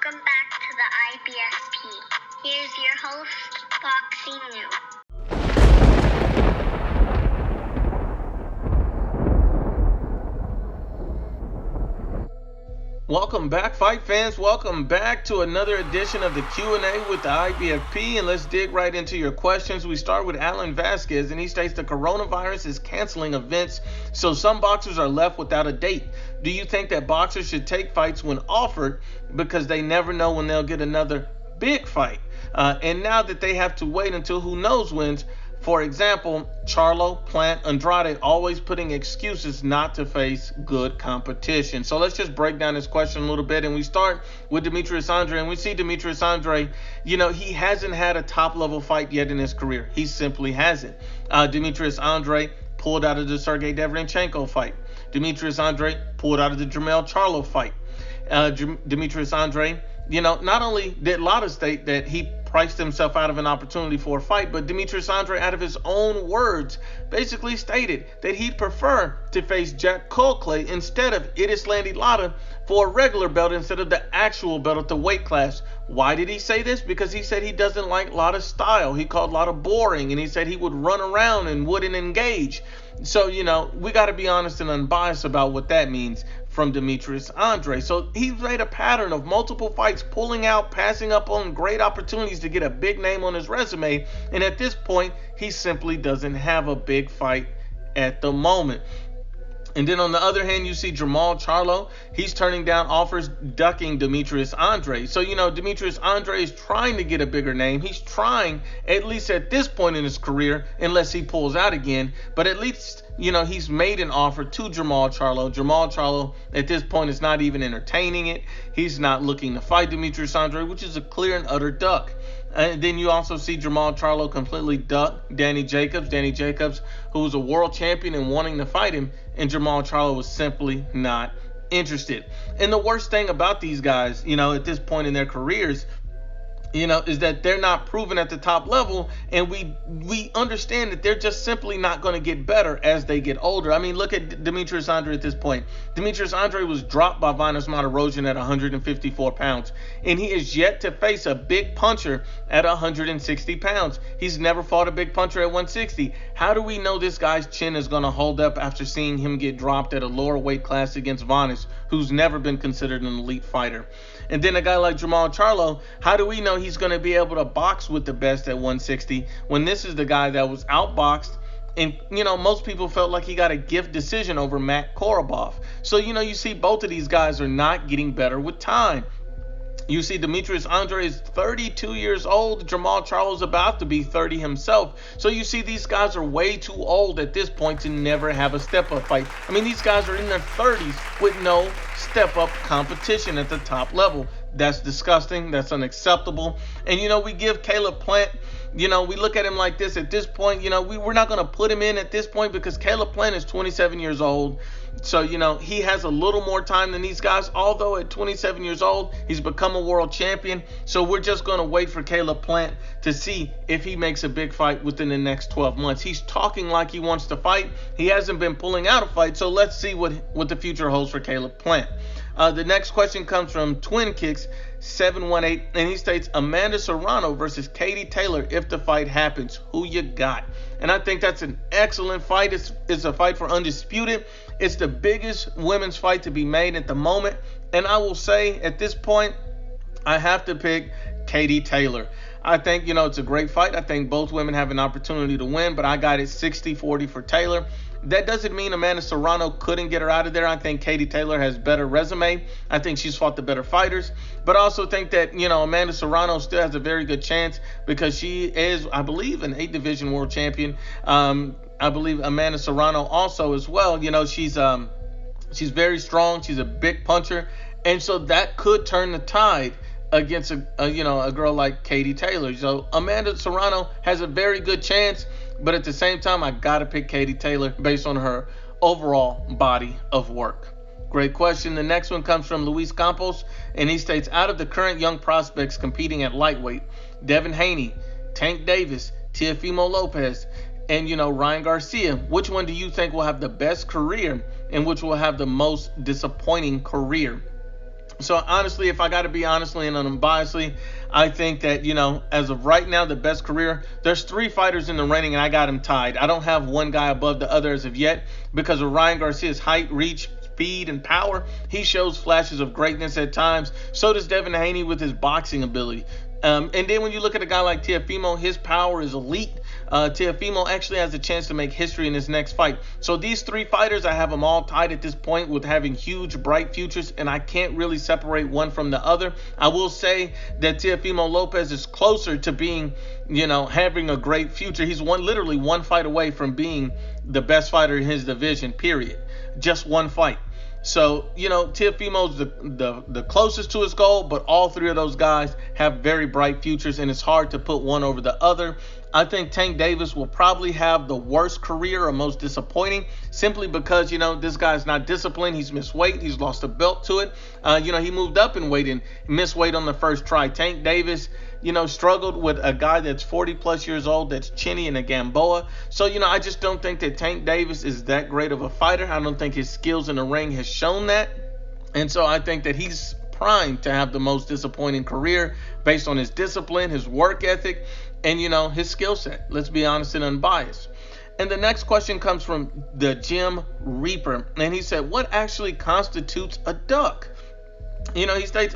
Welcome back to the IBFP. Here's your host, Boxing New. Welcome back, fight fans. Welcome back to another edition of the Q&A with the IBFP, and let's dig right into your questions. We start with Alan Vasquez, and he states the coronavirus is canceling events, so some boxers are left without a date. Do you think that boxers should take fights when offered because they never know when they'll get another big fight? And now that they have to wait until who knows when's, for example, Charlo, Plant, Andrade always putting excuses not to face good competition. So let's just break down this question a little bit, and we start with Demetrius Andrade, and we see Demetrius Andrade, he hasn't had a top-level fight yet in his career. He simply hasn't. Demetrius Andrade pulled out of the Sergey Derevyanchenko fight. Demetrius Andrade pulled out of the Jermall Charlo fight. Demetrius Andrade, not only did Lada state that he priced himself out of an opportunity for a fight, but Demetrius Andrade, out of his own words, basically stated that he'd prefer to face Jack Colclay instead of Erislandy Lada for a regular belt instead of the actual belt at the weight class. Why did he say this? Because he said he doesn't like Lada's style. He called Lada boring, and he said he would run around and wouldn't engage. So, we got to be honest and unbiased about what that means from Demetrius Andrade. So he's made a pattern of multiple fights, pulling out, passing up on great opportunities to get a big name on his resume. And at this point, he simply doesn't have a big fight at the moment. And then on the other hand, you see Jermall Charlo. He's turning down offers, ducking Demetrius Andrade. So, Demetrius Andrade is trying to get a bigger name. He's trying, at least at this point in his career, unless he pulls out again. But at least, he's made an offer to Jermall Charlo. Jermall Charlo, at this point, is not even entertaining it. He's not looking to fight Demetrius Andrade, which is a clear and utter duck. And then you also see Jermall Charlo completely duck Danny Jacobs. Danny Jacobs, who was a world champion and wanting to fight him, and Jermall Charlo was simply not interested. And the worst thing about these guys, at this point in their careers, is that they're not proven at the top level, and we understand that they're just simply not going to get better as they get older. I mean, look at Demetrius Andrade at this point. Demetrius Andrade was dropped by Vanes Martirosyan at 154 pounds, and he is yet to face a big puncher at 160 pounds. He's never fought a big puncher at 160. How do we know this guy's chin is going to hold up after seeing him get dropped at a lower weight class against Vanes, who's never been considered an elite fighter? And then a guy like Jermall Charlo, how do we know he's going to be able to box with the best at 160 when this is the guy that was outboxed? And, most people felt like he got a gift decision over Matt Korobov. So, you see both of these guys are not getting better with time. You see Demetrius Andrade is 32 years old. Jermall Charlo is about to be 30 himself. So you see these guys are way too old at this point to never have a step-up fight. I mean, these guys are in their 30s with no step-up competition at the top level. That's disgusting. That's unacceptable. And, we give Caleb Plant, we look at him like this at this point. We're not going to put him in at this point because Caleb Plant is 27 years old. So, he has a little more time than these guys, although at 27 years old, he's become a world champion. So we're just going to wait for Caleb Plant to see if he makes a big fight within the next 12 months. He's talking like he wants to fight. He hasn't been pulling out a fight. So let's see what the future holds for Caleb Plant. The next question comes from Twin Kicks 718, and he states, Amanda Serrano versus Katie Taylor if the fight happens. Who you got? And I think that's an excellent fight. It's a fight for undisputed. It's the biggest women's fight to be made at the moment. And I will say at this point, I have to pick Katie Taylor. I think, it's a great fight. I think both women have an opportunity to win, but I got it 60-40 for Taylor. That doesn't mean Amanda Serrano couldn't get her out of there. I think Katie Taylor has better resume. I think she's fought the better fighters. But I also think that, Amanda Serrano still has a very good chance because she is, I believe, an 8-division world champion. I believe Amanda Serrano also as well. She's very strong. She's a big puncher. And so that could turn the tide against a girl like Katie Taylor. So Amanda Serrano has a very good chance. But at the same time, I got to pick Katie Taylor based on her overall body of work. Great question. The next one comes from Luis Campos, and he states, out of the current young prospects competing at lightweight, Devin Haney, Tank Davis, Teofimo Lopez, and, Ryan Garcia, which one do you think will have the best career and which will have the most disappointing career? So honestly, if I got to be honestly and unbiasedly, I think that, as of right now, the best career, there's 3 fighters in the running and I got them tied. I don't have one guy above the other as of yet because of Ryan Garcia's height, reach, speed, and power. He shows flashes of greatness at times. So does Devin Haney with his boxing ability. And then when you look at a guy like Teofimo, his power is elite. Teofimo actually has a chance to make history in his next fight. So these 3 fighters, I have them all tied at this point with having huge, bright futures, and I can't really separate one from the other. I will say that Teofimo Lopez is closer to being, having a great future. He's literally one fight away from being the best fighter in his division, period. Just one fight. So, Teofimo's the closest to his goal, but all 3 of those guys have very bright futures, and it's hard to put one over the other. I think Tank Davis will probably have the worst career or most disappointing simply because, this guy's not disciplined. He's missed weight. He's lost a belt to it. He moved up in weight and missed weight on the first try. Tank Davis, struggled with a guy that's 40 plus years old, that's chinny and a Gamboa. So, I just don't think that Tank Davis is that great of a fighter. I don't think his skills in the ring has shown that. And so I think that he's primed to have the most disappointing career based on his discipline, his work ethic, and, his skill set. Let's be honest and unbiased. And the next question comes from the Jim Reaper. And he said, what actually constitutes a duck? He states,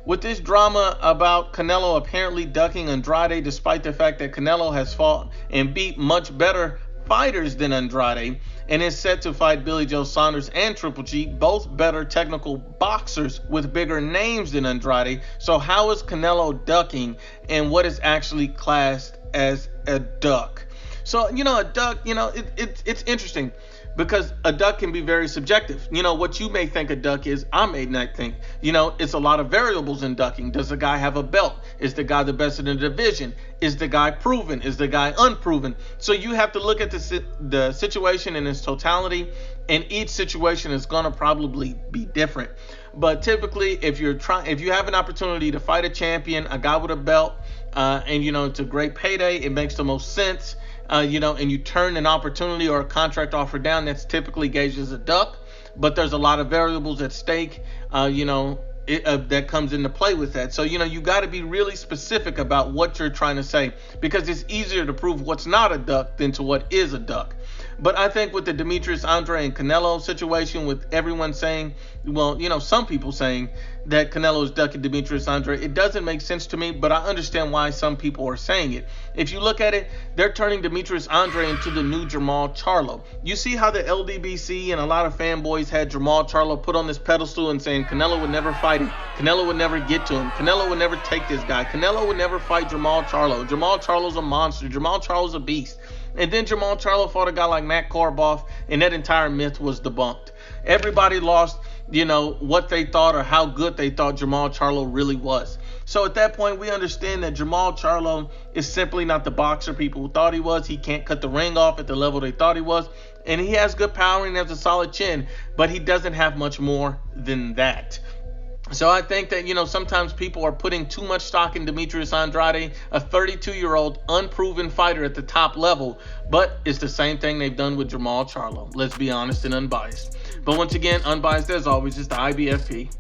with this drama about Canelo apparently ducking Andrade, despite the fact that Canelo has fought and beat much better fighters than Andrade, and is set to fight Billy Joe Saunders and Triple G, both better technical boxers with bigger names than Andrade. So how is Canelo ducking, and what is actually classed as a duck? So, a duck, it's interesting because a duck can be very subjective. What you may think a duck is, I may not think. It's a lot of variables in ducking. Does the guy have a belt? Is the guy the best in the division? Is the guy proven? Is the guy unproven? So you have to look at the situation in its totality, and each situation is going to probably be different. But typically, if you have an opportunity to fight a champion, a guy with a belt, and it's a great payday, it makes the most sense. And you turn an opportunity or a contract offer down, that's typically gauged as a duck. But there's a lot of variables at stake, that comes into play with that. So, you got to be really specific about what you're trying to say, because it's easier to prove what's not a duck than to what is a duck. But I think with the Demetrius Andrade and Canelo situation, with everyone saying, some people saying that Canelo is ducking Demetrius Andrade, it doesn't make sense to me, but I understand why some people are saying it. If you look at it, they're turning Demetrius Andrade into the new Jermall Charlo. You see how the LDBC and a lot of fanboys had Jermall Charlo put on this pedestal and saying Canelo would never fight him, Canelo would never get to him, Canelo would never take this guy, Canelo would never fight Jermall Charlo, Jermall Charlo's a monster, Jermall Charlo's a beast. And then Jermall Charlo fought a guy like Matt Korboff, and that entire myth was debunked. Everybody lost, what they thought or how good they thought Jermall Charlo really was. So at that point, we understand that Jermall Charlo is simply not the boxer people thought he was. He can't cut the ring off at the level they thought he was. And he has good power and has a solid chin, but he doesn't have much more than that. So I think that, sometimes people are putting too much stock in Demetrius Andrade, a 32-year-old unproven fighter at the top level, but it's the same thing they've done with Jermall Charlo. Let's be honest and unbiased. But once again, unbiased as always is the IBFP.